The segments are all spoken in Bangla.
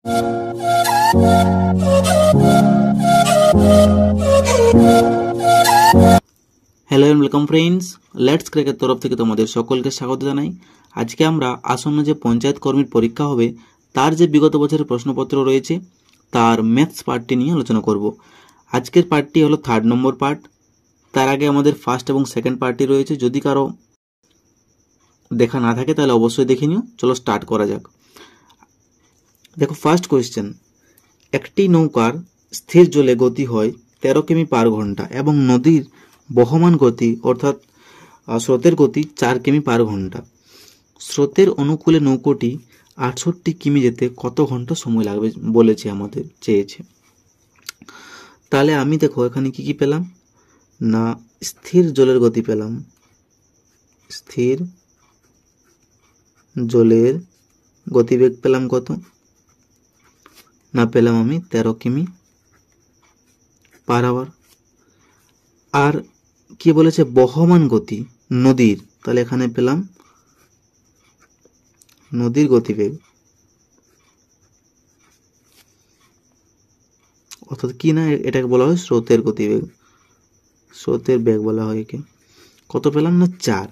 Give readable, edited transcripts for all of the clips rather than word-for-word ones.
Hello and welcome friends, let's ক্র্যাকের তরফ থেকে তোমাদের সকলকে স্বাগত জানাই। আজকে আমরা আসন্ন যে পঞ্চায়েত কর্মীর পরীক্ষা হবে তার যে বিগত বছরের প্রশ্নপত্র রয়েছে তার ম্যাথস পার্টটি নিয়ে আলোচনা করব। আজকের পার্টটি হলো 3rd নম্বর পার্ট। তার আগে আমাদের ফার্স্ট এবং সেকেন্ড পার্টটি রয়েছে, যদি কারো দেখা না থাকে তাহলে অবশ্যই দেখে নিও। চলো স্টার্ট করা যাক। দেখো ফার্স্ট কোয়েশ্চেন, একটি নৌকার স্থির জলে গতি হয় 13 কিমি পার ঘন্টা এবং নদীর বহমান গতি অর্থাৎ স্রোতের গতি 4 কিমি পার ঘন্টা। স্রোতের অনুকূলে নৌকোটি 68 কিমি যেতে কত ঘন্টা সময় লাগবে বলেছে, আমাদের চেয়েছে। তাহলে আমি দেখো এখানে কি কি পেলাম না, স্থির জলের গতি পেলাম, স্থির জলের গতিবেগ পেলাম কত না, পেলাম আমি 13 কিমি পার আওয়ার। আর কি বলেছে, বহমান গতি নদীর, তাহলে এখানে পেলাম নদীর গতিবেগ, অর্থাৎ কি না, এটাকে বলা হয় স্রোতের গতিবেগ, স্রোতের বেগ বলা হয় একে। কত পেলাম না 4।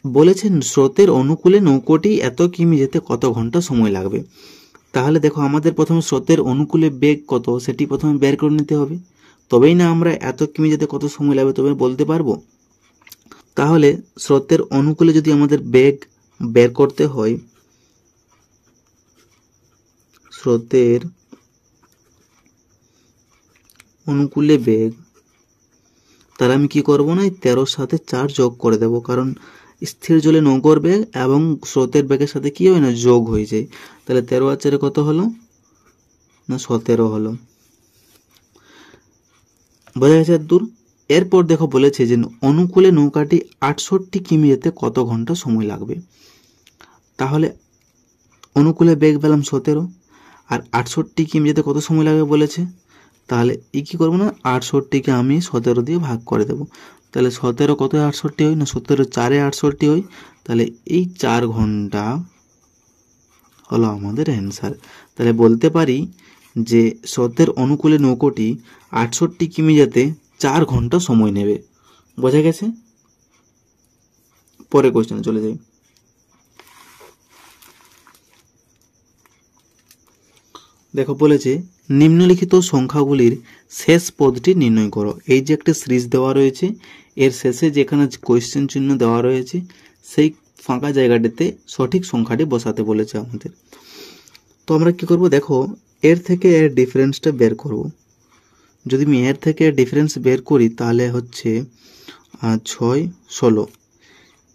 বলেছেন স্রোতের অনুকূলে নৌকোটি এত কিমি যেতে কত ঘন্টা সময় লাগবে। তাহলে দেখো আমাদের প্রথমে স্রোতের অনুকূলে বেগ কত সেটি প্রথমে বের করে নিতে হবে, তবেই না আমরা এত কিমি যেতে কত সময় লাগবে তবে বলতে পারবো। তাহলে স্রোতের অনুকূলে যদি আমাদের বেগ বের করতে হয়, স্রোতের অনুকূলে বেগ, তাহলে আমি কি করবো না, 13 সাথে 4 যোগ করে দেব, কারণ স্থির জলে নৌকোর বেগ এবং স্রোতের বেগের সাথে কি হয় না, যোগ হয়ে যায়। তাহলে 13 আর 4 কত হলো না, 17 হলো। বোঝা গেছে দূর। এরপর দেখো বলেছে যে অনুকূলে নৌকাটি 68 কিমি যেতে কত ঘন্টা সময় লাগবে। তাহলে অনুকূলে বেগ পেলাম 17 আর 68 কিমি যেতে কত সময় লাগবে বলেছে, তাহলে কি করবো না, 68কে আমি 17 দিয়ে ভাগ করে দেব। তাহলে 17 কত 68 হয় না, 17 4-এ 68 হয়, তাহলে এই 4 ঘন্টা হলো আমাদের অ্যান্সার। তাহলে বলতে পারি যে স্রোতের অনুকূলে নৌকোটি 68 কিমি যেতে 4 ঘন্টা সময় নেবে। বোঝা গেছে? পরে কোশ্চেনে চলে যাই। দেখো বলেছে নিম্নলিখিত সংখ্যাগুলির শেষ পদটি নির্ণয় করো। এই যে একটা সিরিজ দেওয়া রয়েছে, এর শেষে যেখানে কোয়েশ্চেন চিহ্ন দেওয়া রয়েছে সেই ফাঁকা জায়গাটিতে সঠিক সংখ্যাটি বসাতে বলেছে আমাদের। তো আমরা কি করব, দেখো এর থেকে এর ডিফারেন্সটা বের করব। যদি আমি এর থেকে ডিফারেন্স বের করি তাহলে হচ্ছে 6 16।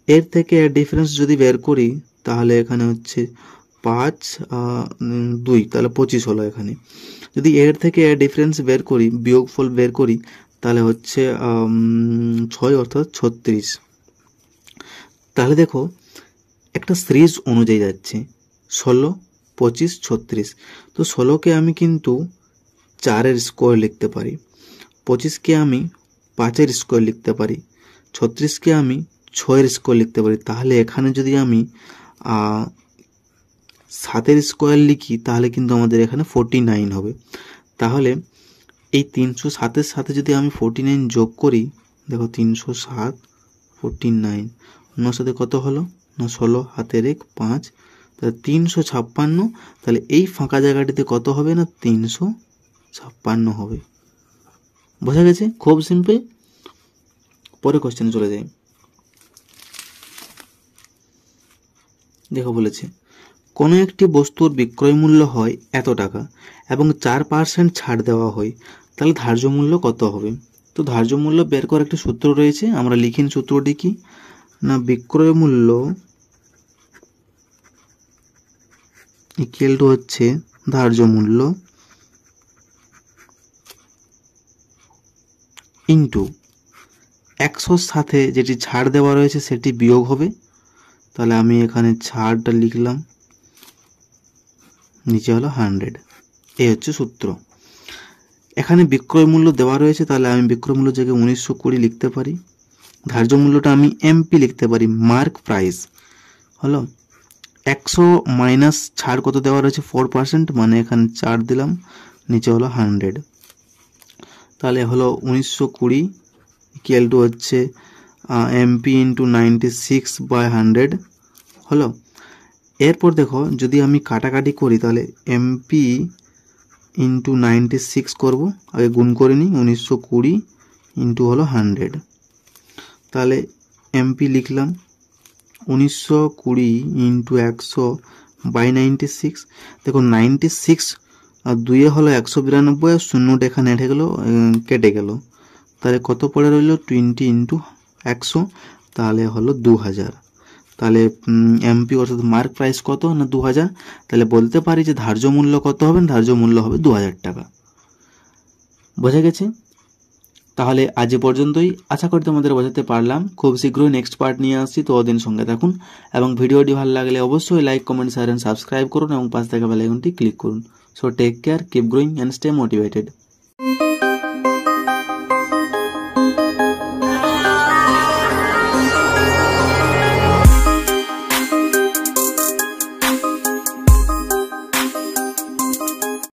এর থেকে এর ডিফারেন্স যদি বের করি তাহলে এখানে হচ্ছে 5 2, তাহলে 25 হলো এখানে। যদি এর থেকে এর ডিফারেন্স বের করি, বিয়োগফল বের করি, তাহলে হচ্ছে 6 অর্থাৎ 36। তাহলে দেখো একটা সিরিজ অনুযায়ী যাচ্ছে 16 25 36। তো 16কে আমি কিন্তু 4-এর স্কোয়ার লিখতে পারি, 25কে আমি 5-এর স্কোয়ার লিখতে পারি, 36কে আমি 6-এর স্কোয়ার লিখতে পারি। তাহলে এখানে যদি আমি 7-এর স্কোয়ার লিখি তাহলে কিন্তু আমাদের এখানে 49 হবে। তাহলে এই 307-এর সাথে যদি আমি 49 যোগ করি, দেখো 307 49, ওনার সাথে কত হলো না 16 হাতের 1 5, তাহলে 356। তাহলে এই ফাঁকা জায়গাটিতে কত হবে না 356 হবে। বোঝা গেছে? খুব সিম্পল। পরে কোশ্চেনে চলে যাই। দেখো বলেছে কোনো একটি বস্তুর বিক্রয় মূল্য হয় এত টাকা এবং 4% ছাড় দেওয়া হয়, তাহলে ধার্য মূল্য কত হবে। তো ধার্য মূল্য বের করার একটা সূত্র রয়েছে, আমরা লিখিন সূত্রটি কি না, বিক্রয় মূল্য ইকুয়াল টু হচ্ছে ধার্য মূল্য ইন্টু 100-র সাথে যেটি ছাড় দেওয়া রয়েছে সেটি বিয়োগ হবে। তাহলে আমি এখানে ছাড়টা লিখলাম, নিচে হলো 100। এই হচ্ছে সূত্র। এখানে বিক্রয় মূল্য দেওয়া রয়েছে, তাহলে আমি বিক্রয় মূল্য জায়গায় 1920 লিখতে পারি। ধার্য মূল্যটা আমি এমপি লিখতে পারি, মার্ক প্রাইস হলো। 100 মাইনাস ছাড় কত দেওয়া রয়েছে 4%, মানে এখানে 4 দিলাম, নিচে হলো 100, তাহলে হলো 1920 ইকুয়াল টু হচ্ছে এমপি ইন্টু 96/100 হলো। এরপর দেখো যদি আমি কাটাকাটি করি তাহলে এমপি ইন্টু 96 করবো, আগে গুণ করে নিই, 1920 ইন্টু হলো 100, তাহলে এমপি লিখলাম 1920 ইন্টু 100/96। দেখো 96 আর 2 হলো 192, আর শূন্যটা এখানে এঁটে গেল, কেটে গেল, তাহলে কত পড়ে রইল 20 ইন্টু 100, তাহলে হলো 2000। তাহলে এমপি অর্থাৎ মার্ক প্রাইস কত না 2000, তাহলে বলতে পারি যে ধার্য মূল্য কত হবে, ধার্য মূল্য হবে 2000 টাকা। বোঝা গেছে? তাহলে আজ এ পর্যন্তই, আশা করি তোমাদের বোঝাতে পারলাম। খুব শীঘ্রই নেক্সট পার্ট নিয়ে আসছি, ততদিন সঙ্গে থাকুন এবং ভিডিওটি ভালো লাগলে অবশ্যই like, comment, share and subscribe করুন এবং পাশে থাকা বেল আইকনটি ক্লিক করুন। So take care, keep growing and stay motivated.